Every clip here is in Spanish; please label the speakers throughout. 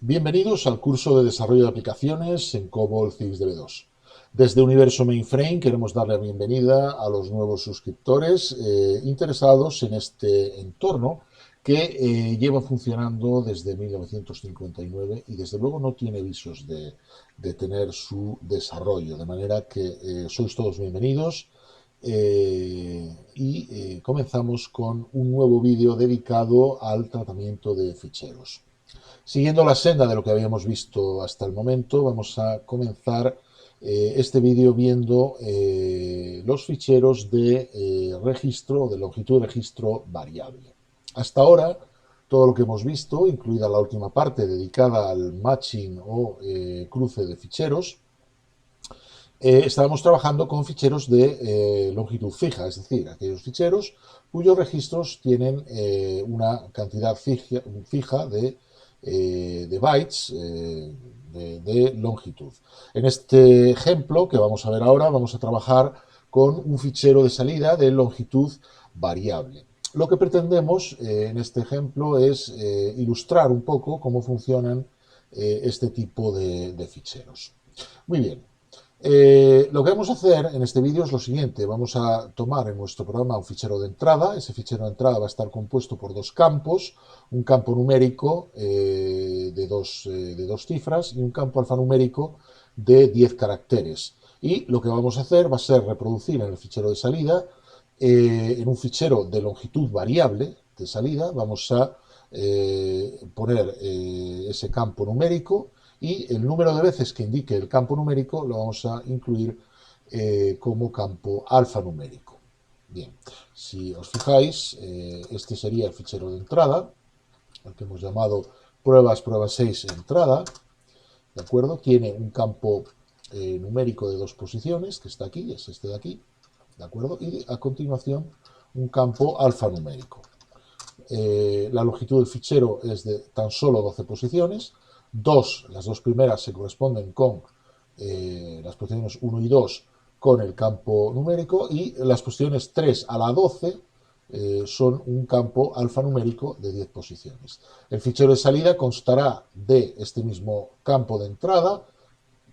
Speaker 1: Bienvenidos al curso de desarrollo de aplicaciones en COBOL CXDB2. Desde Universo Mainframe queremos darle la bienvenida a los nuevos suscriptores interesados en este entorno que lleva funcionando desde 1959 y desde luego no tiene visos de tener su desarrollo, de manera que sois todos bienvenidos y comenzamos con un nuevo vídeo dedicado al tratamiento de ficheros. Siguiendo la senda de lo que habíamos visto hasta el momento, vamos a comenzar este vídeo viendo los ficheros de registro, de longitud de registro variable. Hasta ahora, todo lo que hemos visto, incluida la última parte dedicada al matching o cruce de ficheros, estábamos trabajando con ficheros de longitud fija, es decir, aquellos ficheros cuyos registros tienen una cantidad fija de bytes de longitud. En este ejemplo que vamos a ver ahora, vamos a trabajar con un fichero de salida de longitud variable. Lo que pretendemos en este ejemplo es ilustrar un poco cómo funcionan este tipo de ficheros. Muy bien. Lo que vamos a hacer en este vídeo es lo siguiente. Vamos a tomar en nuestro programa un fichero de entrada. Ese fichero de entrada va a estar compuesto por dos campos, un campo numérico de dos cifras y un campo alfanumérico de 10 caracteres. Y lo que vamos a hacer va a ser reproducir en el fichero de salida, en un fichero de longitud variable de salida, vamos a poner ese campo numérico y el número de veces que indique el campo numérico lo vamos a incluir como campo alfanumérico. Bien, si os fijáis, este sería el fichero de entrada, el que hemos llamado prueba 6 entrada, ¿de acuerdo? Tiene un campo numérico de dos posiciones, que está aquí, es este de aquí, ¿de acuerdo? Y a continuación un campo alfanumérico. La longitud del fichero es de tan solo 12 posiciones. Las dos primeras se corresponden con las posiciones 1 y 2 con el campo numérico y las posiciones 3 a la 12 son un campo alfanumérico de 10 posiciones. El fichero de salida constará de este mismo campo de entrada,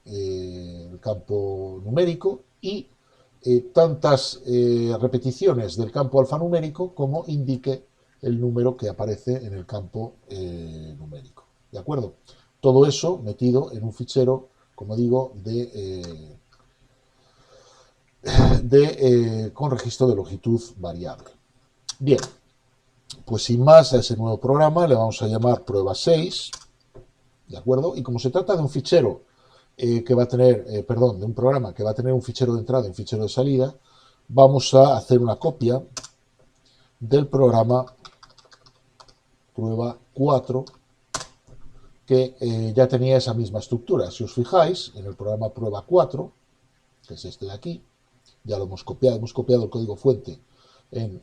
Speaker 1: el campo numérico, y tantas repeticiones del campo alfanumérico como indique el número que aparece en el campo numérico. ¿De acuerdo? Todo eso metido en un fichero, como digo, con registro de longitud variable. Bien, pues sin más a ese nuevo programa le vamos a llamar prueba 6, ¿de acuerdo? Y como se trata de un fichero que va a tener, de un programa que va a tener un fichero de entrada y un fichero de salida, vamos a hacer una copia del programa prueba 4 que ya tenía esa misma estructura. Si os fijáis, en el programa prueba 4, que es este de aquí, ya lo hemos copiado el código fuente en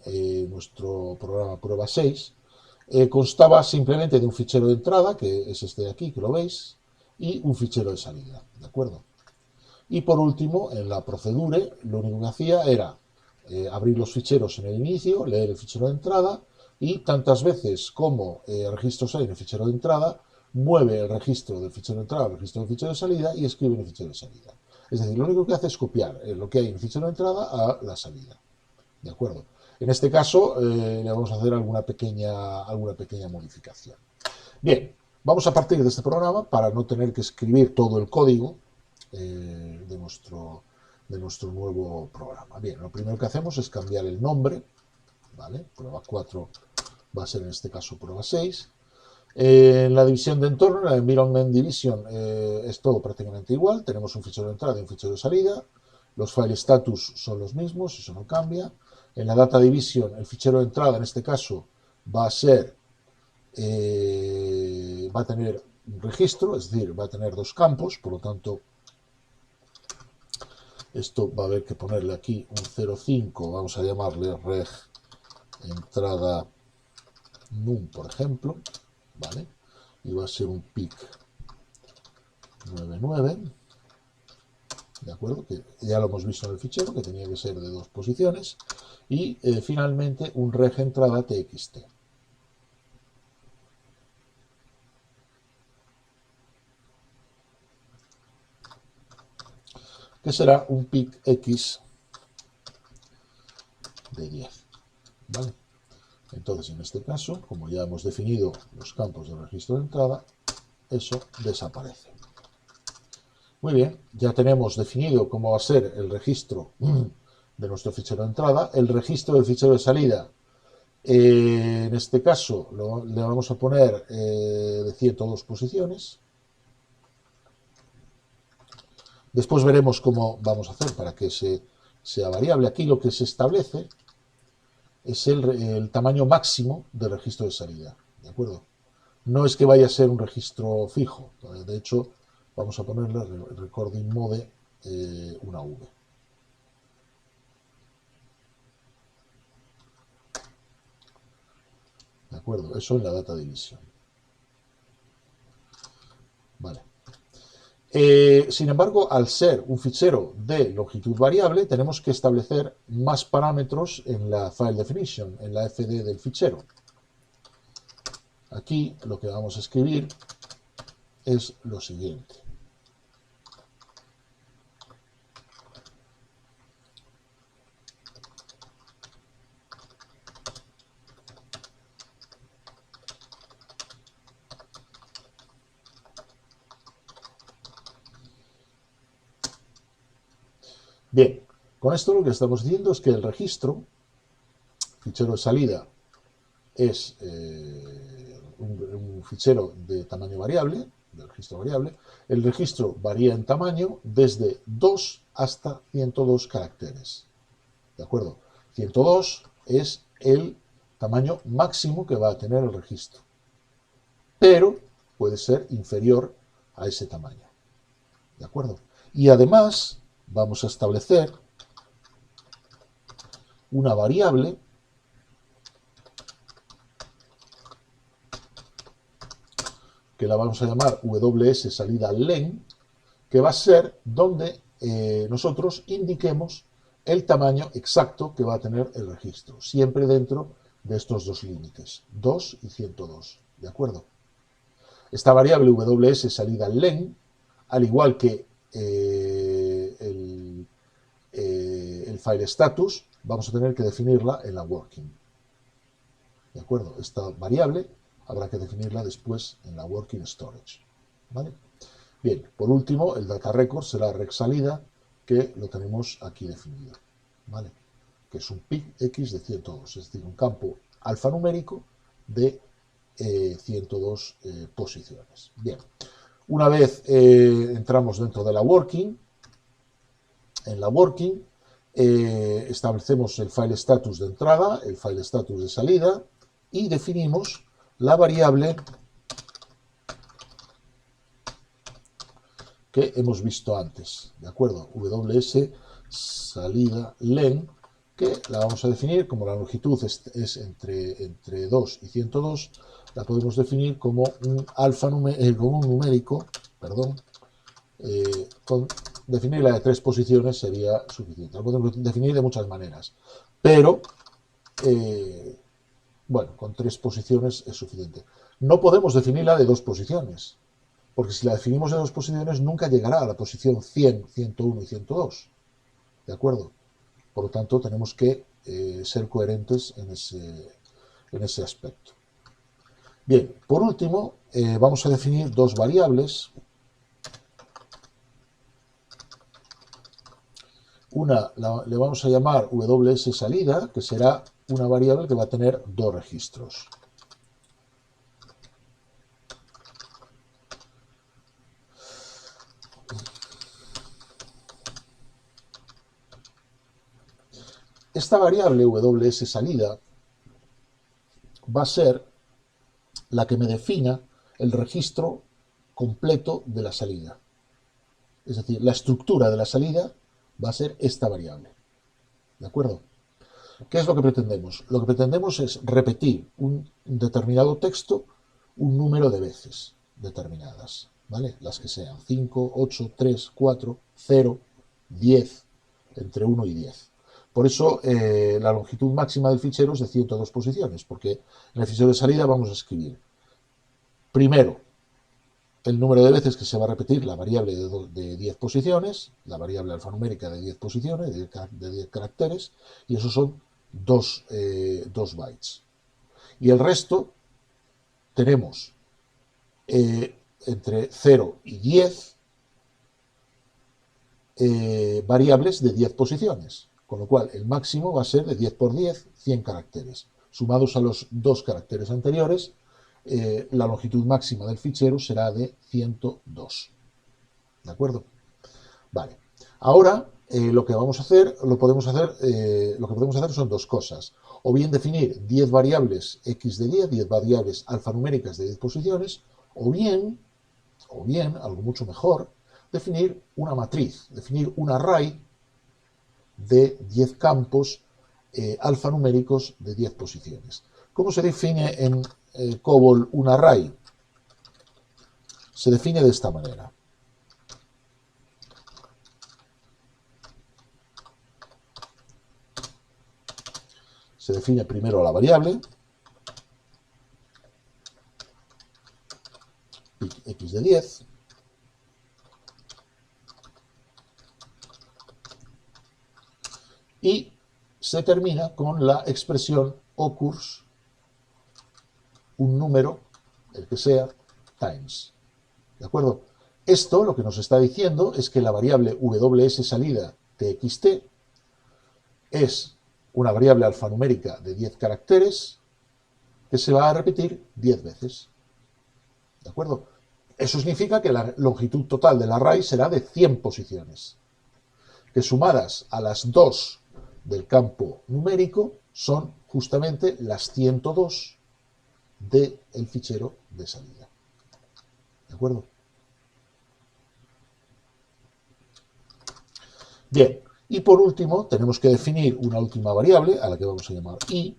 Speaker 1: nuestro programa prueba 6, constaba simplemente de un fichero de entrada, que es este de aquí, que lo veis, y un fichero de salida, ¿de acuerdo? Y por último, en la procedure, lo único que hacía era abrir los ficheros en el inicio, leer el fichero de entrada, y tantas veces como registros hay en el fichero de entrada, mueve el registro del fichero de entrada al registro del fichero de salida y escribe en el fichero de salida. Es decir, lo único que hace es copiar lo que hay en el fichero de entrada a la salida. ¿De acuerdo? En este caso le vamos a hacer alguna pequeña modificación. Bien, vamos a partir de este programa para no tener que escribir todo el código de nuestro nuevo programa. Bien, lo primero que hacemos es cambiar el nombre, ¿vale? Prueba 4 va a ser en este caso prueba 6. En la división de entorno, en la Environment Division, es todo prácticamente igual. Tenemos un fichero de entrada y un fichero de salida. Los file status son los mismos, eso no cambia. En la Data Division, el fichero de entrada, en este caso, va a tener un registro, es decir, va a tener dos campos, por lo tanto, esto va a haber que ponerle aquí un 0,5, vamos a llamarle reg entrada num, por ejemplo, ¿vale? Y va a ser un pic 99, ¿de acuerdo? Que ya lo hemos visto en el fichero, que tenía que ser de dos posiciones. Y finalmente un reg entrada txt. que será un pic X de 10. ¿Vale? Entonces, en este caso, como ya hemos definido los campos del registro de entrada, eso desaparece. Muy bien, ya tenemos definido cómo va a ser el registro de nuestro fichero de entrada. El registro del fichero de salida, en este caso, le vamos a poner de 102 posiciones. Después veremos cómo vamos a hacer para que sea variable. Aquí lo que se establece es el tamaño máximo del registro de salida, ¿de acuerdo? No es que vaya a ser un registro fijo, de hecho vamos a ponerle recording mode una V. ¿De acuerdo? Eso en la data division. Vale. Sin embargo, al ser un fichero de longitud variable, tenemos que establecer más parámetros en la file definition, en la FD del fichero. Aquí lo que vamos a escribir es lo siguiente. Bien, con esto lo que estamos diciendo es que el registro, fichero de salida, es un fichero de tamaño variable, de registro variable. El registro varía en tamaño desde 2 hasta 102 caracteres. ¿De acuerdo? 102 es el tamaño máximo que va a tener el registro, pero puede ser inferior a ese tamaño. ¿De acuerdo? Y además vamos a establecer una variable que la vamos a llamar ws salida len, que va a ser donde nosotros indiquemos el tamaño exacto que va a tener el registro, siempre dentro de estos dos límites, 2 y 102, ¿de acuerdo? Esta variable ws salida len, al igual que el file status, vamos a tener que definirla en la working, ¿de acuerdo? Esta variable habrá que definirla después en la working storage, ¿vale? Bien, por último, el data record será rec salida, que lo tenemos aquí definido, ¿vale? Que es un pic X de 102, es decir, un campo alfanumérico de 102 posiciones. Bien, una vez entramos dentro de la working, en la working establecemos el file status de entrada, el file status de salida y definimos la variable que hemos visto antes, ¿de acuerdo? ws salida len, que la vamos a definir como la longitud es entre 2 y 102, la podemos definir como un como un numérico, perdón, con definirla de 3 posiciones sería suficiente. La podemos definir de muchas maneras, pero bueno, con 3 posiciones es suficiente. No podemos definirla de 2 posiciones, porque si la definimos de 2 posiciones nunca llegará a la posición 100, 101 y 102. ¿De acuerdo? Por lo tanto, tenemos que ser coherentes en ese aspecto. Bien, por último, vamos a definir dos variables. Una le vamos a llamar ws salida, que será una variable que va a tener dos registros. Esta variable ws salida va a ser la que me defina el registro completo de la salida. Es decir, la estructura de la salida va a ser esta variable. ¿De acuerdo? ¿Qué es lo que pretendemos? Lo que pretendemos es repetir un determinado texto un número de veces determinadas, ¿vale? Las que sean 5, 8, 3, 4, 0, 10, entre 1 y 10. Por eso la longitud máxima del fichero es de 102 posiciones, porque en el fichero de salida vamos a escribir primero el número de veces que se va a repetir la variable de 10 posiciones, la variable alfanumérica de 10 posiciones, de 10 caracteres, y esos son 2 bytes. Y el resto tenemos entre 0 y 10 variables de 10 posiciones, con lo cual el máximo va a ser de 10 por 10, 100 caracteres. Sumados a los 2 caracteres anteriores, la longitud máxima del fichero será de 102. ¿De acuerdo? Vale. Ahora lo que podemos hacer son dos cosas. O bien definir 10 variables x de 10, 10 variables alfanuméricas de 10 posiciones, o bien, algo mucho mejor, definir una matriz, definir un array de 10 campos alfanuméricos de 10 posiciones. ¿Cómo se define en COBOL un array? Se define de esta manera. Se define primero la variable x de 10 y se termina con la expresión occurs, un número, el que sea, times. ¿De acuerdo? Esto lo que nos está diciendo es que la variable ws salida txt es una variable alfanumérica de 10 caracteres que se va a repetir 10 veces. ¿De acuerdo? Eso significa que la longitud total del array será de 100 posiciones, que sumadas a las 2 del campo numérico son justamente las 102 del fichero de salida. ¿De acuerdo? Bien, y por último tenemos que definir una última variable a la que vamos a llamar i,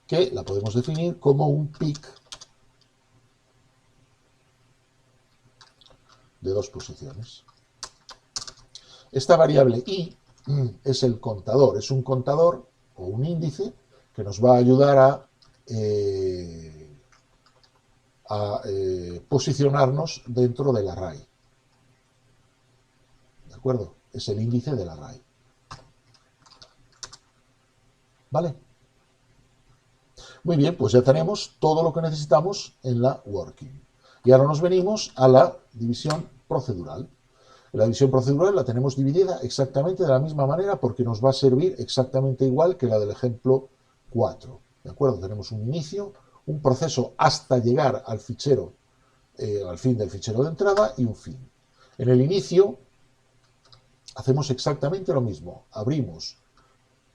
Speaker 1: que la podemos definir como un pic de 2 posiciones. Esta variable i es el contador, es un contador o un índice que nos va a ayudar a posicionarnos dentro del array. ¿De acuerdo? Es el índice del array. ¿Vale? Muy bien, pues ya tenemos todo lo que necesitamos en la working. Y ahora nos venimos a la división procedural. La división procedural la tenemos dividida exactamente de la misma manera porque nos va a servir exactamente igual que la del ejemplo 4. ¿De acuerdo? Tenemos un inicio, un proceso hasta llegar al fichero, al fin del fichero de entrada y un fin. En el inicio hacemos exactamente lo mismo. Abrimos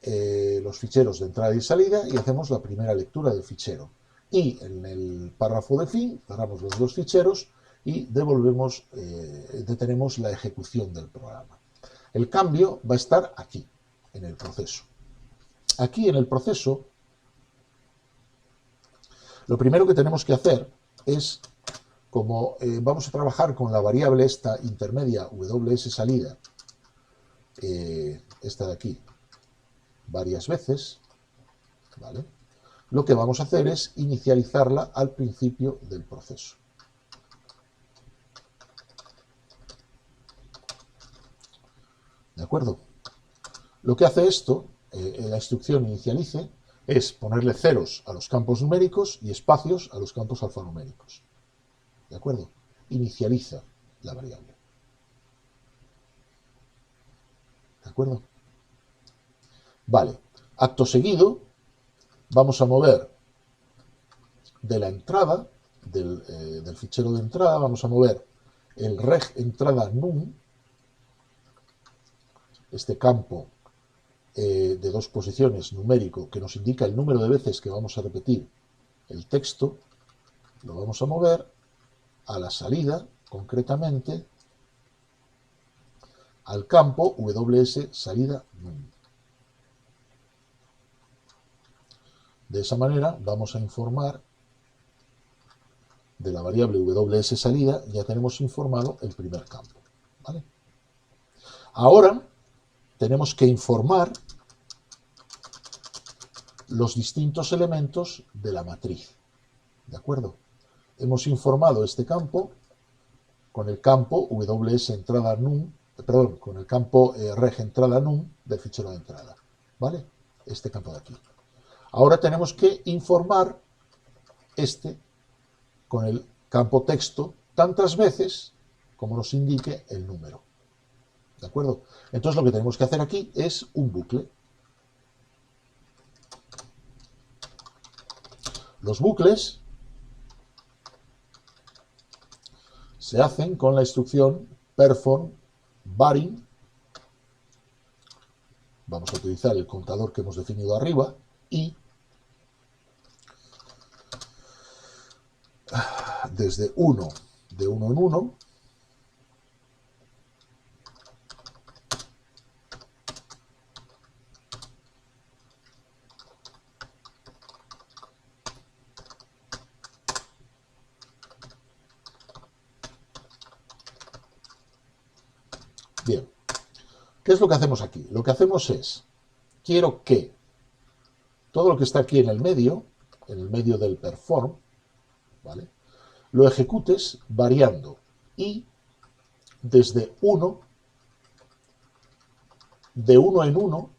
Speaker 1: los ficheros de entrada y salida y hacemos la primera lectura del fichero. Y en el párrafo de fin cerramos los dos ficheros y detenemos la ejecución del programa. El cambio va a estar aquí, en el proceso. Aquí en el proceso, lo primero que tenemos que hacer es, como vamos a trabajar con la variable esta intermedia ws salida, esta de aquí, varias veces, ¿vale? Lo que vamos a hacer es inicializarla al principio del proceso. ¿De acuerdo? Lo que hace esto, en la instrucción inicialice, es ponerle ceros a los campos numéricos y espacios a los campos alfanuméricos. ¿De acuerdo? Inicializa la variable. ¿De acuerdo? Vale. Acto seguido, vamos a mover de la entrada, del fichero de entrada, vamos a mover el reg entrada num, este campo de 2 posiciones numérico que nos indica el número de veces que vamos a repetir el texto, lo vamos a mover a la salida, concretamente al campo ws salida num. De esa manera vamos a informar de la variable ws salida, ya tenemos informado el primer campo. ¿Vale? Ahora tenemos que informar los distintos elementos de la matriz. ¿De acuerdo? hemos informado este campo con el campo ws entrada num, perdón, con el campo reg entrada num del fichero de entrada, ¿vale? Este campo de aquí. Ahora tenemos que informar este con el campo texto tantas veces como nos indique el número. ¿De acuerdo? Entonces lo que tenemos que hacer aquí es un bucle. Los bucles se hacen con la instrucción perform varying. Vamos a utilizar el contador que hemos definido arriba y desde 1 de 1 en 1 Bien, ¿qué es lo que hacemos aquí? Lo que hacemos es, quiero que todo lo que está aquí en el medio del perform, ¿vale?, lo ejecutes variando y desde 1, de 1 en 1,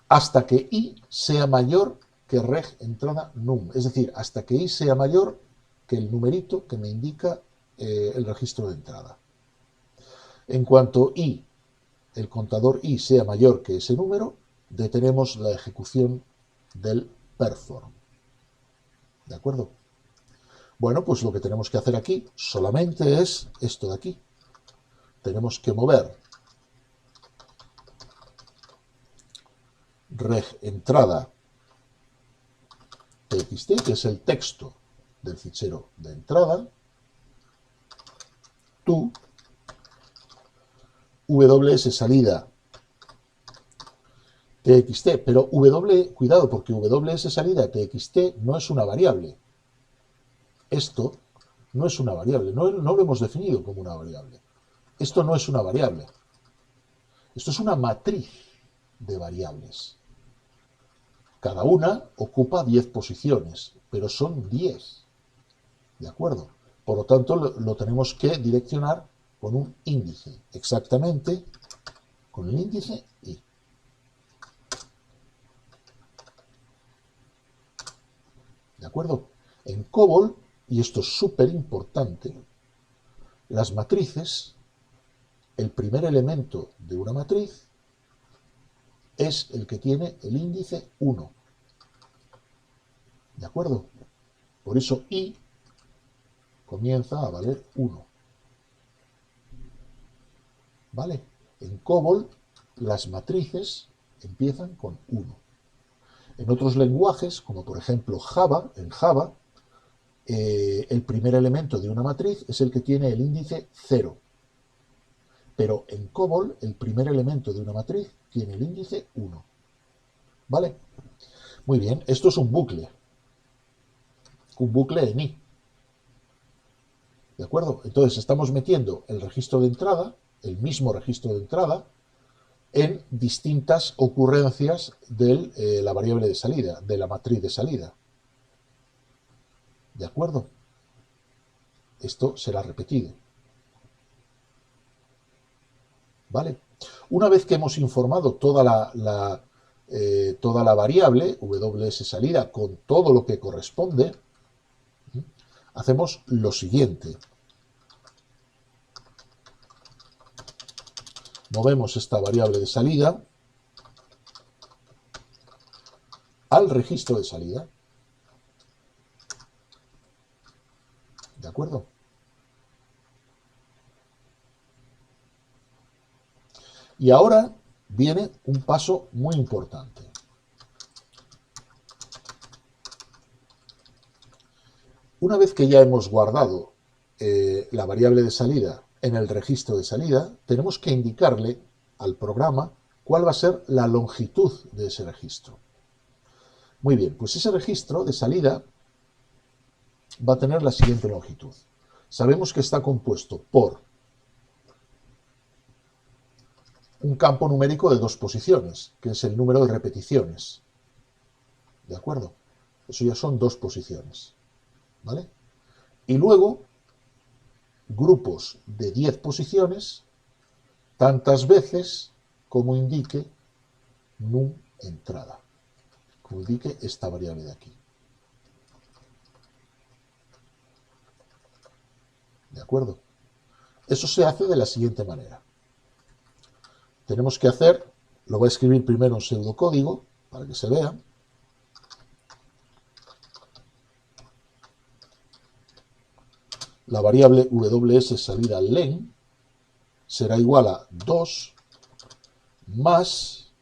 Speaker 1: hasta que i sea mayor que reg entrada num, es decir, hasta que i sea mayor que el numerito que me indica el registro de entrada. En cuanto i, el contador i sea mayor que ese número, detenemos la ejecución del perform. ¿De acuerdo? Bueno, pues lo que tenemos que hacer aquí solamente es esto de aquí. Tenemos que mover reg entrada txt, que es el texto del fichero de entrada, to ws salida txt, pero cuidado, porque ws salida txt no es una variable. Esto no es una variable, no lo hemos definido como una variable. Esto no es una variable. Esto es una matriz de variables. Cada una ocupa 10 posiciones, pero son 10. ¿De acuerdo? Por lo tanto, lo tenemos que direccionar con un índice, exactamente con el índice i. ¿De acuerdo? En COBOL, y esto es súper importante, las matrices, el primer elemento de una matriz es el que tiene el índice 1. ¿De acuerdo? Por eso i comienza a valer 1. ¿Vale? En COBOL las matrices empiezan con 1. En otros lenguajes, como por ejemplo Java, en Java, el primer elemento de una matriz es el que tiene el índice 0. Pero en COBOL el primer elemento de una matriz tiene el índice 1. ¿Vale? Muy bien, esto es un bucle en i. ¿De acuerdo? Entonces estamos metiendo el registro de entrada, el mismo registro de entrada, en distintas ocurrencias de la variable de salida, de la matriz de salida. ¿De acuerdo? Esto será repetido. ¿Vale? Una vez que hemos informado toda la variable ws salida con todo lo que corresponde, hacemos lo siguiente. Movemos esta variable de salida al registro de salida. ¿De acuerdo? Y ahora viene un paso muy importante. Una vez que ya hemos guardado la variable de salida en el registro de salida, tenemos que indicarle al programa cuál va a ser la longitud de ese registro. Muy bien, pues ese registro de salida va a tener la siguiente longitud. Sabemos que está compuesto por un campo numérico de 2 posiciones, que es el número de repeticiones. ¿De acuerdo? Eso ya son 2 posiciones. ¿vale? Y luego grupos de 10 posiciones tantas veces como indique num entrada, como indique esta variable de aquí. ¿De acuerdo? Eso se hace de la siguiente manera. Tenemos que hacer, lo voy a escribir primero en pseudocódigo para que se vea. La variable ws salida len será igual a 2 más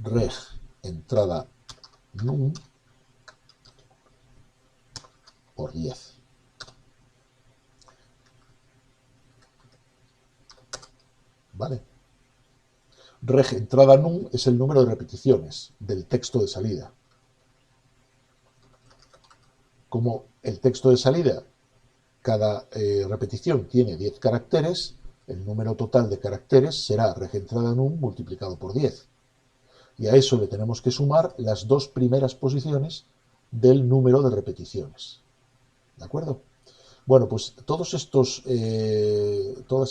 Speaker 1: reg entrada num por 10. ¿Vale? Reg entrada num es el número de repeticiones del texto de salida. Como el texto de salida, cada repetición tiene 10 caracteres, el número total de caracteres será reg entrada num multiplicado por 10. Y a eso le tenemos que sumar las dos primeras posiciones del número de repeticiones. ¿De acuerdo? Bueno, pues todas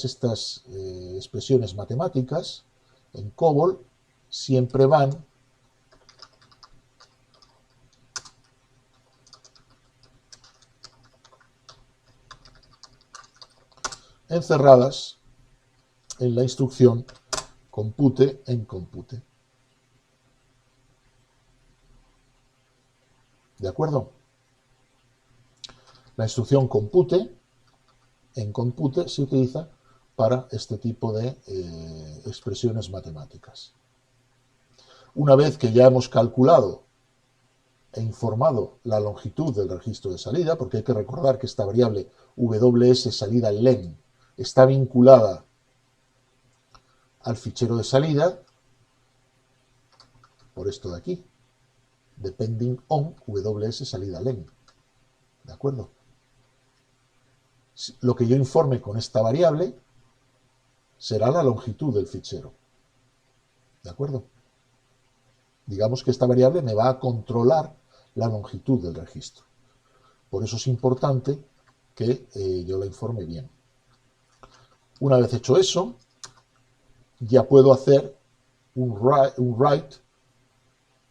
Speaker 1: estas expresiones matemáticas en COBOL siempre van encerradas en la instrucción compute en compute. ¿De acuerdo? La instrucción compute en compute se utiliza para este tipo de expresiones matemáticas. Una vez que ya hemos calculado e informado la longitud del registro de salida, porque hay que recordar que esta variable ws salida len está vinculada al fichero de salida por esto de aquí, depending on ws salida len. ¿De acuerdo? Lo que yo informe con esta variable será la longitud del fichero. ¿De acuerdo? Digamos que esta variable me va a controlar la longitud del registro. Por eso es importante que yo la informe bien. Una vez hecho eso, ya puedo hacer un write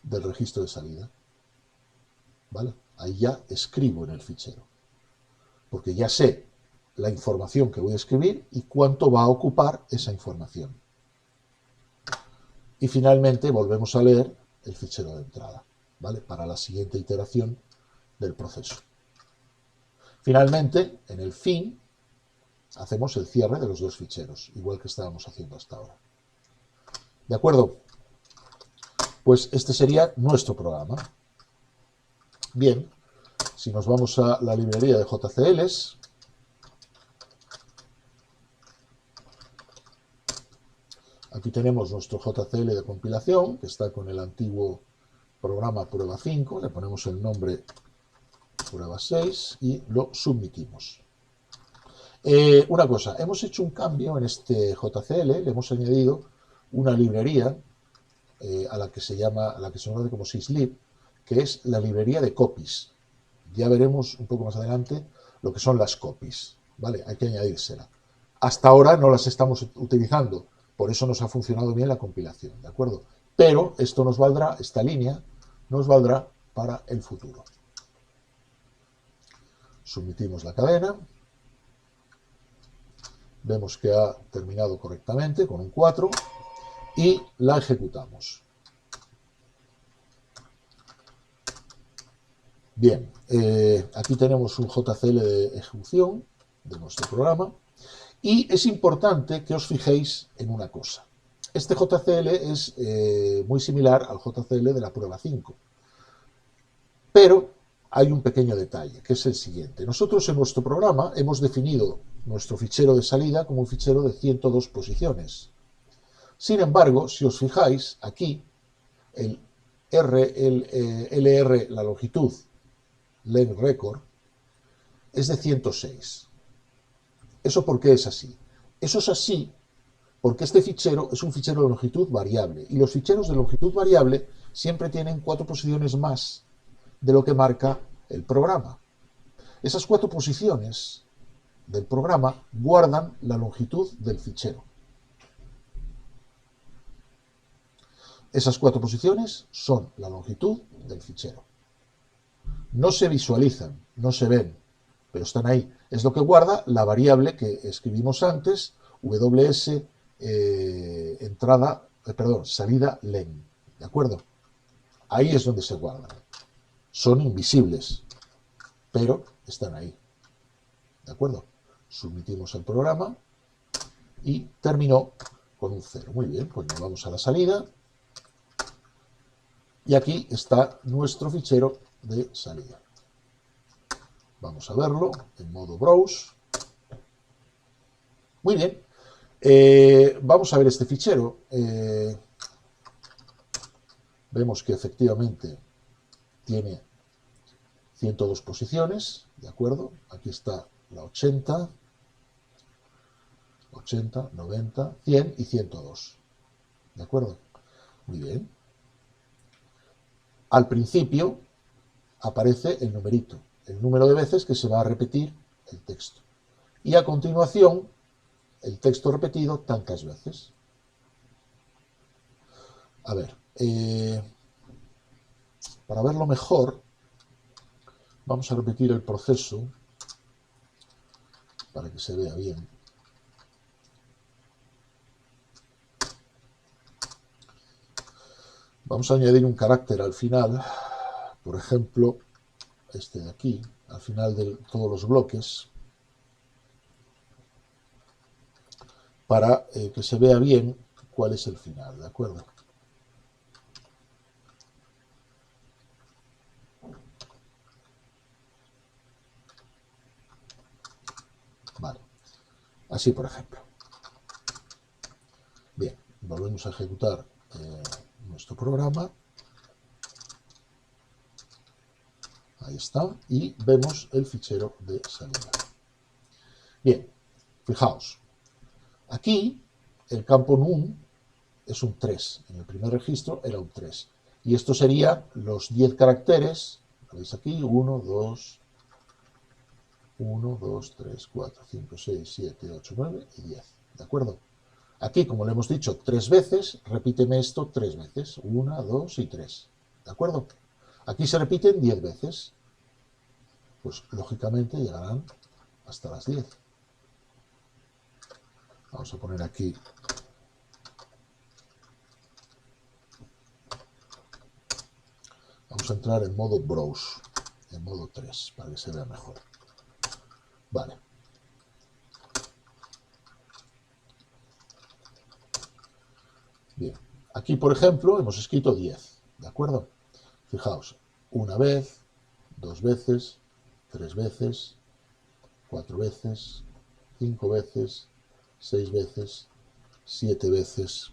Speaker 1: del registro de salida. ¿Vale? Ahí ya escribo en el fichero. Porque ya sé la información que voy a escribir y cuánto va a ocupar esa información. Y finalmente volvemos a leer el fichero de entrada, ¿vale? Para la siguiente iteración del proceso. Finalmente, en el fin, hacemos el cierre de los dos ficheros, igual que estábamos haciendo hasta ahora. ¿De acuerdo? Pues este sería nuestro programa. Bien, si nos vamos a la librería de JCLs, aquí tenemos nuestro JCL de compilación, que está con el antiguo programa prueba 5, le ponemos el nombre prueba 6 y lo submitimos. Una cosa, hemos hecho un cambio en este JCL, le hemos añadido una librería a la que se conoce como syslib, que es la librería de copies. Ya veremos un poco más adelante lo que son las copies, ¿vale? Hay que añadírsela. Hasta ahora no las estamos utilizando, por eso nos ha funcionado bien la compilación, ¿de acuerdo? Pero esto nos valdrá, esta línea nos valdrá para el futuro. Submitimos la cadena. Vemos que ha terminado correctamente con un 4 y la ejecutamos. Bien, aquí tenemos un JCL de ejecución de nuestro programa y es importante que os fijéis en una cosa. Este JCL es muy similar al JCL de la prueba 5, pero hay un pequeño detalle, que es el siguiente. Nosotros en nuestro programa hemos definido nuestro fichero de salida como un fichero de 102 posiciones. Sin embargo, si os fijáis, aquí el LR, la longitud, len record, es de 106. ¿Eso por qué es así? Eso es así porque este fichero es un fichero de longitud variable y los ficheros de longitud variable siempre tienen 4 posiciones más de lo que marca el programa. Esas 4 posiciones del programa guardan la longitud del fichero. Esas 4 posiciones son la longitud del fichero. No se visualizan, no se ven, pero están ahí. Es lo que guarda la variable que escribimos antes, ws salida len. ¿De acuerdo? Ahí es donde se guardan. Son invisibles, pero están ahí. ¿De acuerdo? Submitimos el programa y terminó con un 0. Muy bien, pues nos vamos a la salida. Y aquí está nuestro fichero de salida. Vamos a verlo en modo Browse. Muy bien. Vamos a ver este fichero. Vemos que efectivamente tiene 102 posiciones, ¿de acuerdo? Aquí está la 80, 90, 100 y 102. ¿De acuerdo? Muy bien. Al principio aparece el numerito, el número de veces que se va a repetir el texto. Y a continuación, el texto repetido tantas veces. A ver, para verlo mejor, vamos a repetir el proceso para que se vea bien. Vamos a añadir un carácter al final, por ejemplo, este de aquí, al final de todos los bloques, para que se vea bien cuál es el final, ¿de acuerdo? Vale, así por ejemplo. Bien, volvemos a ejecutar nuestro programa. Ahí está, y vemos el fichero de salida. Bien, fijaos, aquí el campo num es un 3, en el primer registro era un 3, y esto sería los 10 caracteres, lo veis aquí, 1, 2, 3, 4, 5, 6, 7, 8, 9 y 10, ¿de acuerdo? Aquí, como le hemos dicho 3 veces, repíteme esto 3 veces, 1, 2 y 3, ¿de acuerdo? Aquí se repiten 10 veces, pues lógicamente llegarán hasta las 10. Vamos a poner aquí vamos a entrar en modo Browse, en modo 3, para que se vea mejor. Vale. Bien. Aquí, por ejemplo, hemos escrito 10, ¿de acuerdo? Fijaos, una vez, 2 veces, 3 veces, 4 veces, 5 veces, 6 veces, 7 veces,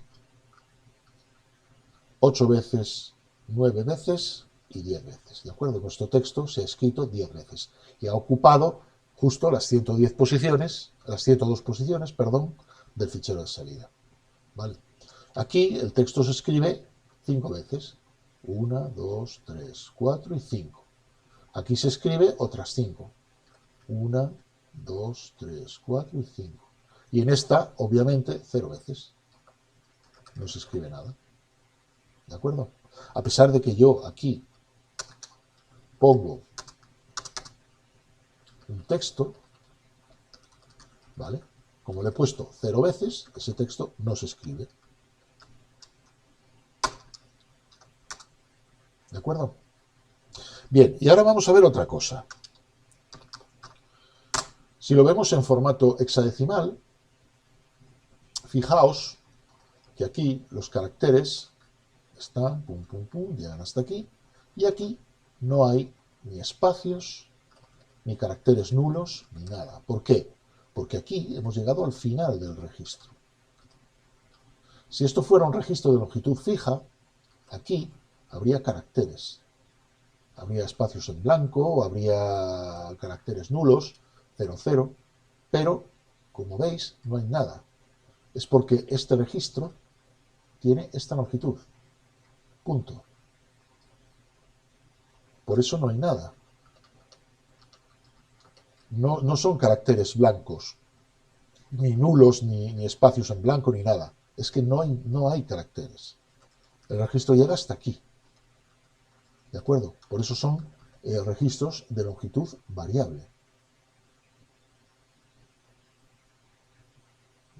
Speaker 1: 8 veces, 9 veces y 10 veces, ¿de acuerdo? Nuestro texto se ha escrito 10 veces y ha ocupado justo las 110 posiciones, las 102 posiciones, perdón, del fichero de salida, ¿vale? Aquí el texto se escribe 5 veces, 1, 2, 3, 4 y 5. Aquí se escribe otras 5, 1, 2, 3, 4 y 5. Y en esta, obviamente, 0 veces. No se escribe nada. ¿De acuerdo? A pesar de que yo aquí pongo un texto, ¿vale? Como le he puesto 0 veces, ese texto no se escribe. ¿De acuerdo? Bien, y ahora vamos a ver otra cosa. Si lo vemos en formato hexadecimal, fijaos que aquí los caracteres están, pum, pum, pum, llegan hasta aquí, y aquí no hay ni espacios, ni caracteres nulos, ni nada. ¿Por qué? Porque aquí hemos llegado al final del registro. Si esto fuera un registro de longitud fija, aquí habría caracteres. Habría espacios en blanco, habría caracteres nulos, 0, 0, pero, como veis, no hay nada. Es porque este registro tiene esta longitud. Punto. Por eso no hay nada. No son caracteres blancos, ni nulos, ni espacios en blanco, ni nada. Es que no hay caracteres. El registro llega hasta aquí. ¿De acuerdo? Por eso son registros de longitud variable.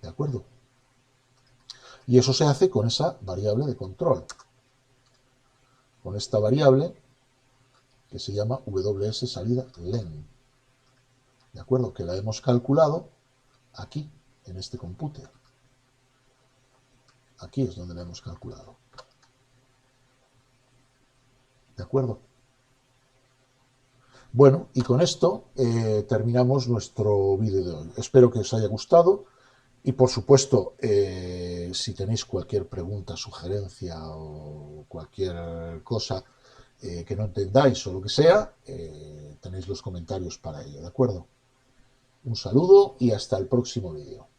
Speaker 1: ¿De acuerdo? Y eso se hace con esa variable de control. Con esta variable que se llama WS salida len. ¿De acuerdo? Que la hemos calculado aquí, en este computer. Aquí es donde la hemos calculado. ¿De acuerdo? Bueno, y con esto terminamos nuestro vídeo de hoy. Espero que os haya gustado y, por supuesto, si tenéis cualquier pregunta, sugerencia o cualquier cosa que no entendáis o lo que sea, tenéis los comentarios para ello, ¿de acuerdo? Un saludo y hasta el próximo vídeo.